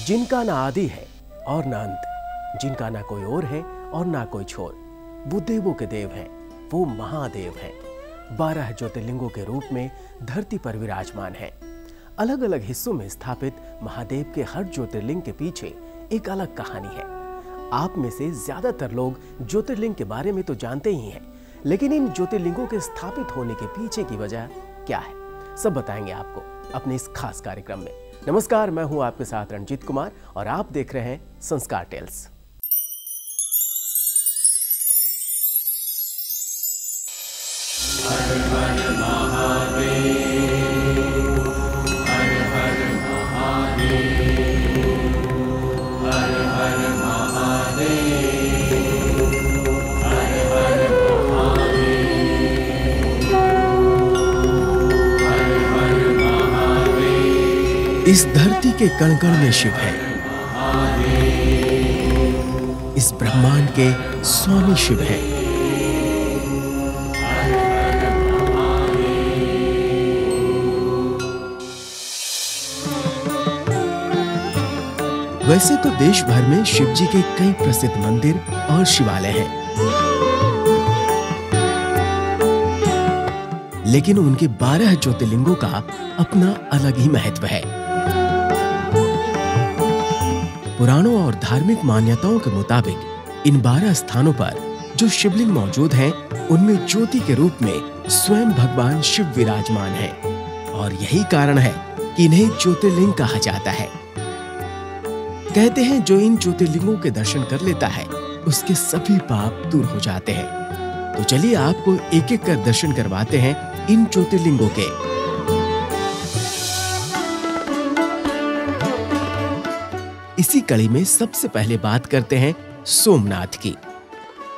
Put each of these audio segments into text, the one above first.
जिनका ना आदि है और ना अंत, जिनका ना कोई और है और ना कोई छोर, वो देवों के देव हैं, वो महादेव हैं। 12 ज्योतिर्लिंगों के रूप में धरती पर विराजमान हैं। अलग अलग हिस्सों में स्थापित महादेव के हर ज्योतिर्लिंग के पीछे एक अलग कहानी है। आप में से ज्यादातर लोग ज्योतिर्लिंग के बारे में तो जानते ही हैं, लेकिन इन ज्योतिर्लिंगों के स्थापित होने के पीछे की वजह क्या है, सब बताएंगे आपको अपने इस खास कार्यक्रम में। नमस्कार, मैं हूं आपके साथ रणजीत कुमार और आप देख रहे हैं संस्कार टेल्स। हर हर महादेव, हर हर महादेव, हर हर महादेव, हर हर महादेव, हर हर महादेव। इस धरती के कण कण में शिव है, इस ब्रह्मांड के स्वामी शिव है। वैसे तो देश भर में शिव जी के कई प्रसिद्ध मंदिर और शिवालय हैं, लेकिन उनके 12 ज्योतिर्लिंगों का अपना अलग ही महत्व है। पुराणों और धार्मिक मान्यताओं के मुताबिक इन 12 स्थानों पर जो शिवलिंग मौजूद हैं, उनमें ज्योति के रूप में स्वयं भगवान शिव विराजमान हैं, और यही कारण है कि इन्हें ज्योतिर्लिंग कहा जाता है। कहते हैं जो इन ज्योतिर्लिंगों के दर्शन कर लेता है, उसके सभी पाप दूर हो जाते हैं। तो चलिए आपको एक एक कर दर्शन करवाते हैं इन ज्योतिर्लिंगों के। इसी कड़ी में सबसे पहले बात करते हैं सोमनाथ की।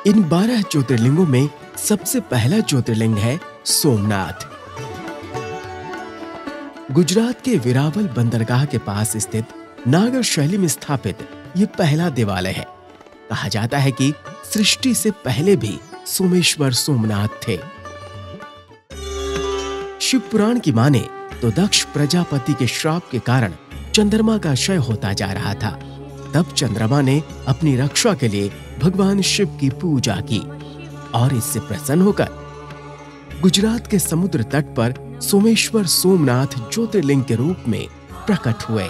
इन 12 ज्योतिर्लिंगों में सबसे पहला ज्योतिर्लिंग है सोमनाथ। गुजरात के वेरावल बंदरगाह के पास स्थित नागर शैली में स्थापित ये पहला देवालय है। कहा जाता है कि सृष्टि से पहले भी सोमेश्वर सोमनाथ थे। शिव पुराण की माने तो दक्ष प्रजापति के श्राप के कारण चंद्रमा का क्षय होता जा रहा था। तब चंद्रमा ने अपनी रक्षा के लिए भगवान शिव की पूजा की और इससे प्रसन्न होकर गुजरात के समुद्र तट पर सोमेश्वर सोमनाथ ज्योतिर्लिंग के रूप में प्रकट हुए।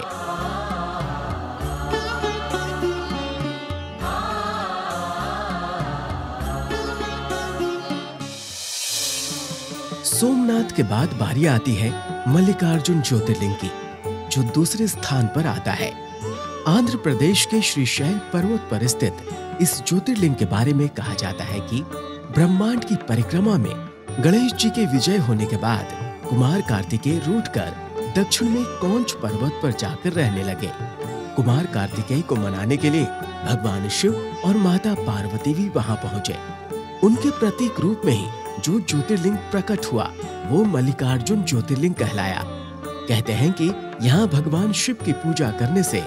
सोमनाथ के बाद बारी आती है मल्लिकार्जुन ज्योतिर्लिंग की, जो दूसरे स्थान पर आता है। आंध्र प्रदेश के श्रीशैल पर्वत पर स्थित इस ज्योतिर्लिंग के बारे में कहा जाता है कि ब्रह्मांड की परिक्रमा में गणेश जी के विजय होने के बाद कुमार कार्तिकेय रूठकर दक्षिण में कौंच पर्वत पर जाकर रहने लगे। कुमार कार्तिकेय को मनाने के लिए भगवान शिव और माता पार्वती भी वहां पहुंचे। उनके प्रतीक रूप में ही जो ज्योतिर्लिंग प्रकट हुआ वो मल्लिकार्जुन ज्योतिर्लिंग कहलाया। कहते हैं कि यहाँ भगवान शिव की पूजा करने से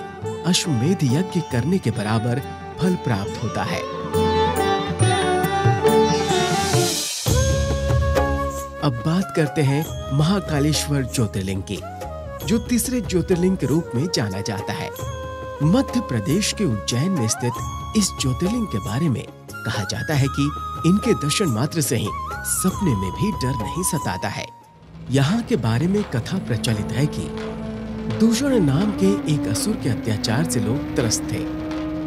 अश्वमेध यज्ञ करने के बराबर फल प्राप्त होता है। अब बात करते हैं महाकालेश्वर ज्योतिर्लिंग की, जो तीसरे ज्योतिर्लिंग के रूप में जाना जाता है। मध्य प्रदेश के उज्जैन में स्थित इस ज्योतिर्लिंग के बारे में कहा जाता है कि इनके दर्शन मात्र से ही सपने में भी डर नहीं सताता है। यहाँ के बारे में कथा प्रचलित है कि दूषण नाम के एक असुर के अत्याचार से लोग त्रस्त थे।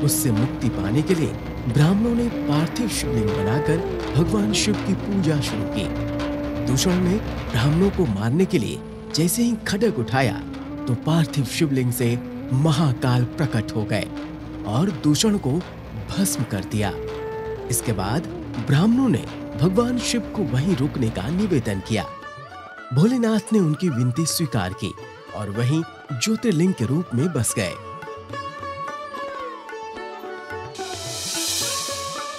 उससे मुक्ति पाने के लिए ब्राह्मणों ने पार्थिव शिवलिंग बनाकर भगवान शिव की पूजा शुरू की। दूषण ने ब्राह्मणों को मारने के लिए जैसे ही खड्ग उठाया तो पार्थिव शिवलिंग से महाकाल प्रकट हो गए और दूषण को भस्म कर दिया। इसके बाद ब्राह्मणों ने भगवान शिव को वहीं रुकने का निवेदन किया। भोलेनाथ ने उनकी विनती स्वीकार की और वहीं ज्योतिर्लिंग के रूप में बस गए।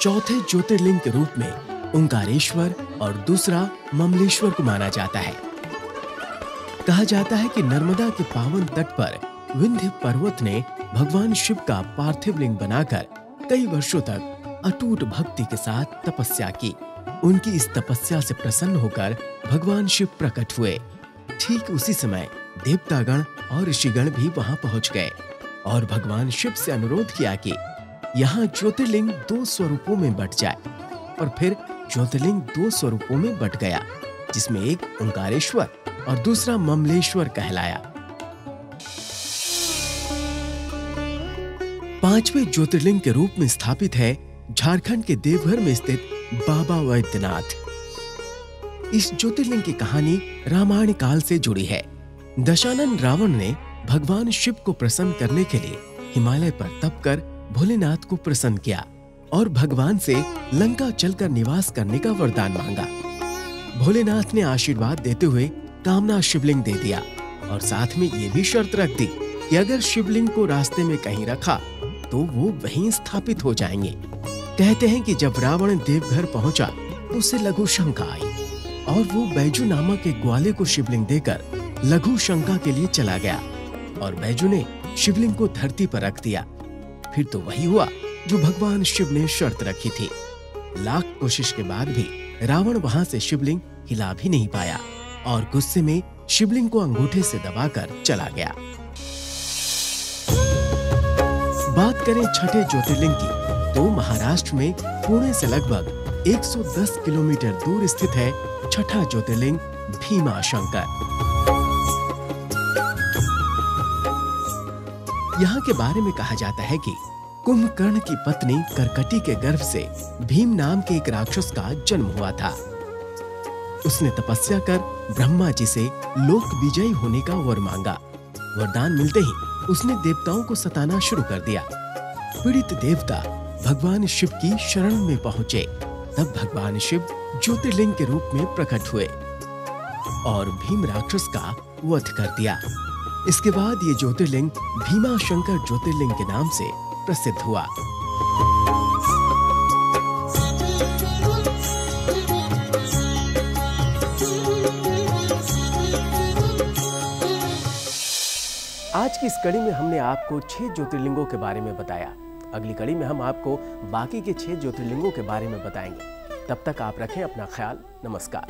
चौथे ज्योतिर्लिंग के रूप में ओंकारेश्वर और दूसरा ममलेश्वर को माना जाता है। कहा जाता है कि नर्मदा के पावन तट पर विंध्य पर्वत ने भगवान शिव का पार्थिव लिंग बनाकर कई वर्षों तक अटूट भक्ति के साथ तपस्या की। उनकी इस तपस्या से प्रसन्न होकर भगवान शिव प्रकट हुए। ठीक उसी समय देवतागण और ऋषिगण भी वहां पहुंच गए और भगवान शिव से अनुरोध किया कि यहाँ ज्योतिर्लिंग 2 स्वरूपों में बट जाए। और फिर ज्योतिर्लिंग 2 स्वरूपों में बट गया, जिसमें एक ओंकारेश्वर और दूसरा ममलेश्वर कहलाया। 5वें ज्योतिर्लिंग के रूप में स्थापित है झारखंड के देवघर में स्थित बाबा वैद्यनाथ। इस ज्योतिर्लिंग की कहानी रामायण काल से जुड़ी है। दशानन रावण ने भगवान शिव को प्रसन्न करने के लिए हिमालय पर तप कर भोलेनाथ को प्रसन्न किया और भगवान से लंका चलकर निवास करने का वरदान मांगा। भोलेनाथ ने आशीर्वाद देते हुए कामना शिवलिंग दे दिया और साथ में ये भी शर्त रख दी कि अगर शिवलिंग को रास्ते में कहीं रखा तो वो वहीं स्थापित हो जाएंगे। कहते हैं कि जब रावण देवघर पहुंचा तो उसे लघु शंका आई और वो बैजू नामक एक ग्वाले को शिवलिंग देकर लघु शंका के लिए चला गया और बैजू ने शिवलिंग को धरती पर रख दिया। फिर तो वही हुआ जो भगवान शिव ने शर्त रखी थी। लाख कोशिश के बाद भी रावण वहां से शिवलिंग हिला भी नहीं पाया और गुस्से में शिवलिंग को अंगूठे से दबाकर चला गया। बात करें छठे ज्योतिर्लिंग की तो महाराष्ट्र में पुणे से लगभग 110 किलोमीटर दूर स्थित है छठा ज्योतिर्लिंग भीमाशंकर। यहाँ के बारे में कहा जाता है कि कुंभकर्ण की पत्नी करकटी के गर्भ से भीम नाम के एक राक्षस का जन्म हुआ था। उसने तपस्या कर ब्रह्मा जी से लोक विजयी होने का वर मांगा। वरदान मिलते ही उसने देवताओं को सताना शुरू कर दिया। पीड़ित देवता भगवान शिव की शरण में पहुंचे। तब भगवान शिव ज्योतिर्लिंग के रूप में प्रकट हुए और भीम राक्षस का वध कर दिया। इसके बाद ये ज्योतिर्लिंग भीमाशंकर ज्योतिर्लिंग के नाम से प्रसिद्ध हुआ। आज की इस कड़ी में हमने आपको 6 ज्योतिर्लिंगों के बारे में बताया। अगली कड़ी में हम आपको बाकी के 6 ज्योतिर्लिंगों के बारे में बताएंगे। तब तक आप रखें अपना ख्याल। नमस्कार।